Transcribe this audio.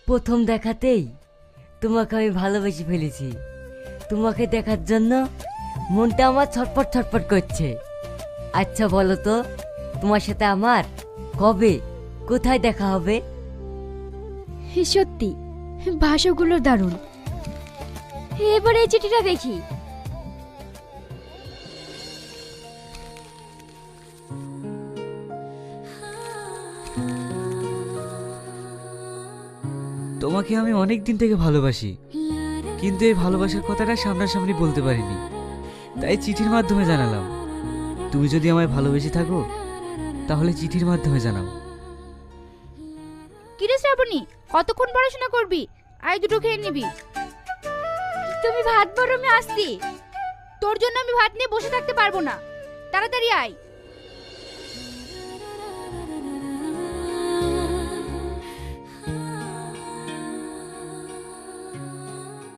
প্রথম দেখাতেই তোমাকে আমি ভালোবেসে ফেলেছি। তোমাকে দেখার জন্য মনটা আমার ছটফট ছটফট করছে। আচ্ছা বলো তো, তোমার সাথে আমার কবে কোথায় দেখা হবে? সত্যি ভাষাগুলো দারুণ। এবার এই চিঠিটা দেখি। তোমাকে আমি অনেক দিন থেকে ভালোবাসি, কিন্তু এই ভালোবাসার কথাটা সামনাসামনি বলতে পারিনি, তাই চিঠির মাধ্যমে জানালাম। তুমি যদি আমায় ভালোবেসে থাকো তাহলে চিঠির মাধ্যমে জানাও। কিরে শ্রাবণী, কতক্ষণ পড়াশোনা করবি? আয় দুটো খেয়ে নিবি। তুমি ভাত বড়, আমি আসছি। তোর জন্য আমি ভাত নিয়ে বসে থাকতে পারবো না, তাড়াতাড়ি আয়।